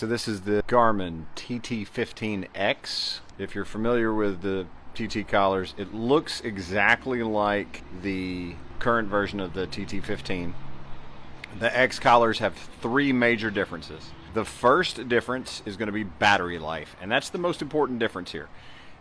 So this is the Garmin TT15X. If you're familiar with the TT collars, it looks exactly like the current version of the TT15. The X collars have three major differences. The first difference is going to be battery life, and that's the most important difference here.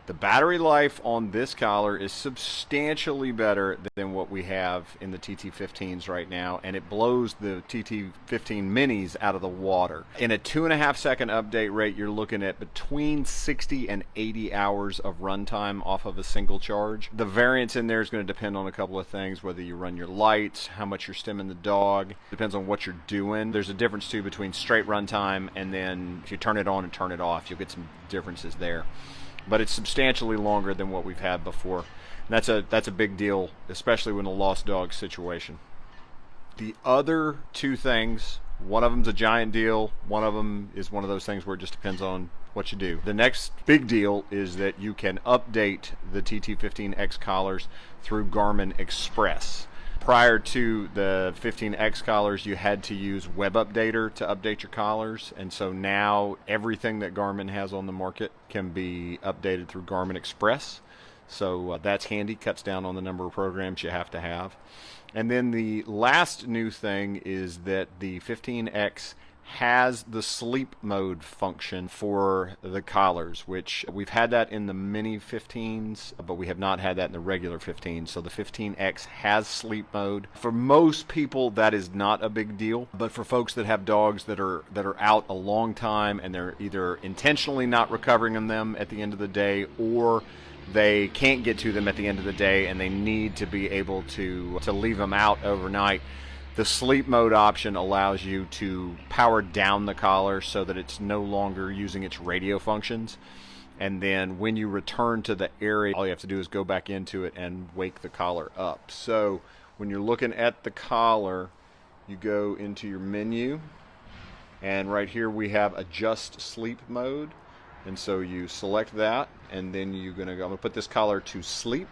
The battery life on this collar is substantially better than what we have in the TT15s right now, and it blows the TT15 minis out of the water. In a 2.5 second update rate, you're looking at between 60 and 80 hours of runtime off of a single charge. The variance in there is going to depend on a couple of things, whether you run your lights, how much you're stimming the dog, depends on what you're doing. There's a difference too between straight runtime and then if you turn it on and turn it off, you'll get some differences there. But it's substantially longer than what we've had before. And that's a big deal, especially when a lost dog situation. The other two things, one of them's a giant deal, one of them is one of those things where it just depends on what you do. The next big deal is that you can update the TT15X collars through Garmin Express. Prior to the 15X collars, you had to use WebUpdater to update your collars, and so now everything that Garmin has on the market can be updated through Garmin Express. So that's handy, cuts down on the number of programs you have to have. And then the last new thing is that the 15X has the sleep mode function for the collars, which we've had that in the mini 15s, but we have not had that in the regular 15s. So the 15X has sleep mode. For most people, that is not a big deal, but for folks that have dogs that are out a long time and they're either intentionally not recovering them at the end of the day, or they can't get to them at the end of the day and they need to be able to leave them out overnight, the sleep mode option allows you to power down the collar so that it's no longer using its radio functions. And then when you return to the area, all you have to do is go back into it and wake the collar up. So when you're looking at the collar, you go into your menu, and right here we have adjust sleep mode. And so you select that, and then I'm going to put this collar to sleep.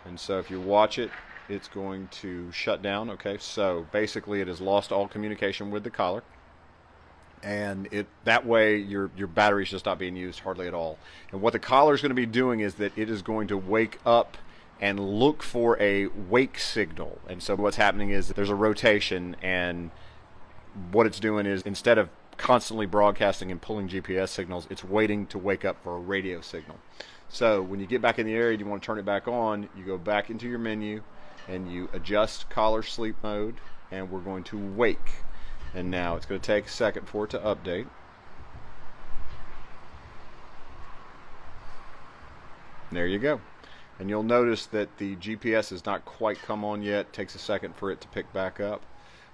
And so if you watch it, it's going to shut down. Okay, so basically it has lost all communication with the collar, and that way your battery's just not being used hardly at all. And what the collar is going to be doing is that it is going to wake up and look for a wake signal. And so what's happening is that there's a rotation, and what it's doing is instead of constantly broadcasting and pulling GPS signals, it's waiting to wake up for a radio signal. So when you get back in the area, you want to turn it back on, you go back into your menu and you adjust collar sleep mode, and we're going to wake. And now it's going to take a second for it to update. There you go. And you'll notice that the GPS has not quite come on yet. It takes a second for it to pick back up.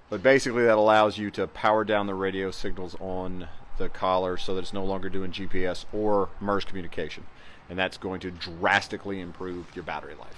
But basically that allows you to power down the radio signals on the collar so that it's no longer doing GPS or MERS communication. And that's going to drastically improve your battery life.